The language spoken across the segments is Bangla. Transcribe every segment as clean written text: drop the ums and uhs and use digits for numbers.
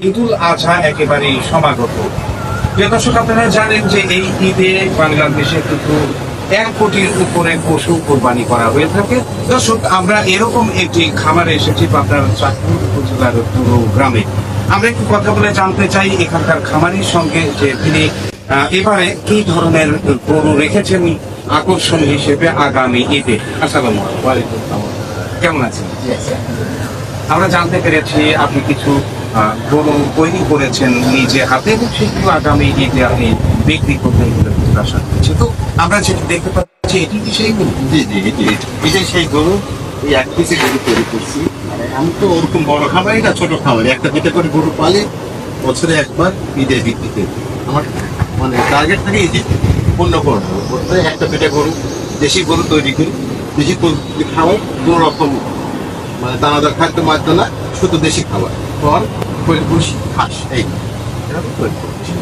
ঈদুল আজহা একেবারেই সমাগত। প্রিয় দর্শক, আপনারা জানেন যে এই ঈদে বাংলাদেশে কিন্তু 1 কোটির উপরে পশু কোরবানি করা হয়ে থাকে। দর্শক, আমরা এরকম একটি খামারে এসেছি পাবনার চাঁদপুর উপজেলার পুরো গ্রামে। আমরা একটু কথা বলে জানতে চাই এখানকার খামারির সঙ্গে যে তিনি এবারে কি ধরনের গরু রেখেছেন আকর্ষণ হিসেবে আগামী ঈদে। আসসালামু আলাইকুম, কেমন আছেন? আমরা জানতে পেরেছি আপনি কিছু গরু তৈরি করেছেন নিজে হাতে এবং সেগুলো আগামী ঈদে আপনি বিক্রি করবেন বলে আশা করছি। তো আমরা যেটা দেখতে পাচ্ছি এটি কি সেই গরু? জি জি, এটাই সেই গরু। এই 1 পিসে গরু তৈরি করছি। আমি তো ওরকম বড় খামারি না, ছোট খামারি। একটা দুটো করে গরু পালি, বছরে একবার ঈদে বিক্রি করি। আমার মানে টার্গেট থাকে ঈদে পূর্ণ করবো। বছরে একটা দুটো গরু, দেশি গরু তৈরি করি। দেশি খাবার কোনো রকম মানে দানাদার খাদ্য মাত্র না, শুধু দেশি খাবার ফল পরিপুষ ঘাস এই এরকম তৈরি করছি।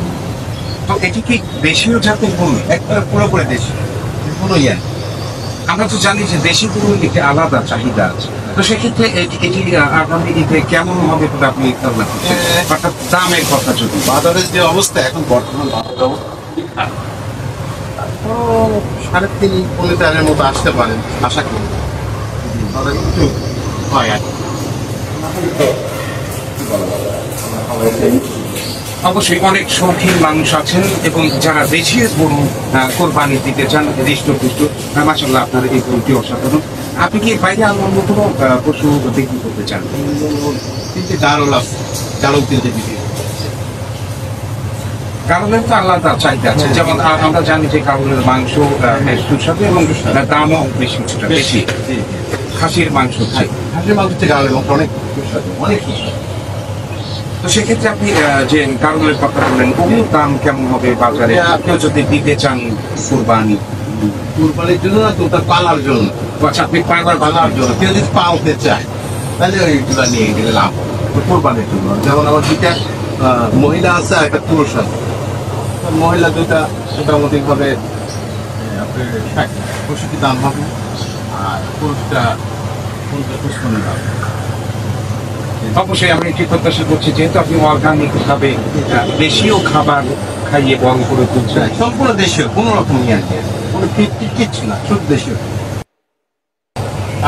তো এটি কি দেশীয় জাতের গরু? একটা পুরোপুরি দেশি, কোনো ইয়ে না। আমরা তো জানি যে দেশি গরুর একটি আলাদা চাহিদা আছে। তো সেক্ষেত্রে এটি আগামী ঈদে কেমন হবে বলে আপনি ধারণা করছেন? অর্থাৎ দামের কথা যদি বাজারের যে অবস্থা এখন, বর্তমান বাজারের অবস্থা 3.5-4 মতো আসতে পারেন আশা করি। একটু হয় আর অবশ্যই অনেক শৌখিন মানুষ আছেন এবং যারা দেশীয় গরু কোরবানি দিতে চান হৃষ্টপুষ্ট। মাশাআল্লাহ, আপনার এই গরুটি অসাধারণ। আপনি কি বাইরে আনার মতো পশু বিক্রি করতে চান? তিনটে জারল আছে, জারল 3টে বিক্রি। কারণের তো আলাদা চাহিদা আছে। যেমন আমরা জানি যে কারণের মাংস বেশ সুস্বাদু এবং দামও বেশি বেশি। খাসির মাংস খাই, হাঁসের মাংস থেকে জারল মাংস অনেক সুস্বাদু, অনেক সুস্বাদু। তো সেক্ষেত্রে আপনি যে কারণের কথা বললেন, ওগুলোর দাম কেমন হবে বাজারে? কেউ যদি দিতে চান কোরবানি, কুরবানির জন্য না তো, তার পালার জন্য। আচ্ছা, আপনি পারবার পালার জন্য কেউ যদি পালতে চায় তাহলে ওইগুলো নিয়ে গেলে লাভ হবে কোরবানির জন্য। যেমন আমার 2টা মহিলা আছে আর একটা পুরুষ আছে। মহিলা 2টা মোটামুটি ভাবে আপনার 60-65 দাম হবে, আর পুরুষটা 50-55 দাম। অবশ্যই আমি একটি প্রত্যাশা করছি, যেহেতু আপনি অর্গানিক ভাবে দেশীয় খাবার খাইয়ে বড় করে তুলছেন। সম্পূর্ণ দেশীয়, কোনো রকম নিয়ে আসে, কোনো ফিট কিচ্ছু না, শুধু দেশীয়।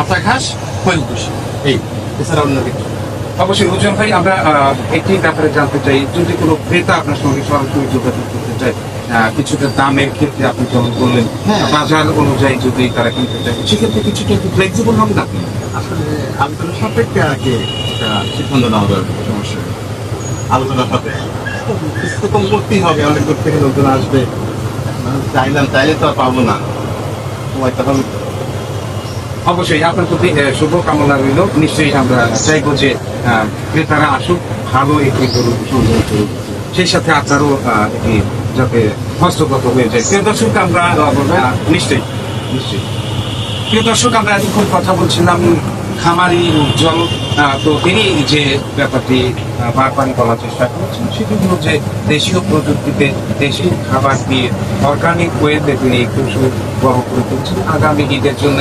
আপনার ঘাস কোয়েল খুশি এই, এছাড়া অন্য কিছু। অবশ্যই উজ্জ্বল ভাই, আমরা একটি ব্যাপারে জানতে চাই, যদি কোনো ক্রেতা আপনার সঙ্গে সরাসরি যোগাযোগ করতে চায়, কিছুটা দামের ক্ষেত্রে আপনি যেমন বললেন বাজার অনুযায়ী যদি তারা কিনতে চায়, সেক্ষেত্রে কিছুটা একটু ফ্লেক্সিবল হবে না? আসলে আলোচনা সাপেক্ষে আর কি একটা সিদ্ধান্ত নেওয়া দরকার। সমস্যা আলোচনা সাপেক্ষে কিছু তো কম করতেই হবে। অনেক দূর থেকে লোকজন আসবে, চাইলে তো আর পাবো না, সময়টা হবে। অবশ্যই আপনার প্রতি শুভ কামনা রইল। নিশ্চয়ই আমরা চাইবো যে ক্রেতারা আসুক, ভালো একটি গরু সংগ্রহ করুক, সেই সাথে আচারও এটি যাতে হস্তগত হয়ে যায়। প্রিয় দর্শক, আমরা নিশ্চয়ই প্রিয় দর্শক, আমরা এতক্ষণ কথা বলছিলাম খামারি উজ্জ্বল। তো তিনি যে ব্যাপারটি বারবার বলার চেষ্টা করেছেন সেটি হলো যে দেশীয় প্রযুক্তিতে দেশীয় খাবার দিয়ে অর্গানিক ওয়েতে তিনি পশু বড় করে তুলছেন। আগামী ঈদের জন্য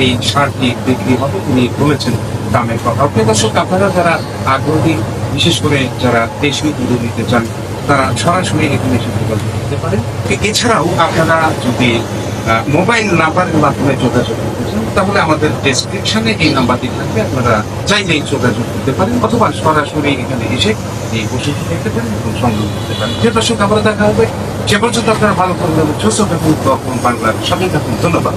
এই সারটি বিক্রি হবে, তিনি বলেছেন দামের কথা। প্রিয় দর্শক, আপনারা যারা আগ্রহী, বিশেষ করে যারা দেশীয় গরু নিতে চান, তারা সরাসরি এখানে এসে যোগাযোগ করতে পারেন। এছাড়াও আপনারা যদি মোবাইল নাম্বারের মাধ্যমে যোগাযোগ করতে চান, তাহলে আমাদের ডেসক্রিপশনে এই নাম্বারটি থাকবে, আপনারা চাইলেই যোগাযোগ করতে পারেন, অথবা সরাসরি এখানে এসে এই পশুটি দেখতে পারেন এবং সংগ্রহ করতে পারেন। প্রিয় দর্শক, আমরা দেখা হবে। সে পর্যন্ত আপনারা ভালো করবেন, সুস্থ থাকুন, বাংলার সাথে থাকুন। ধন্যবাদ।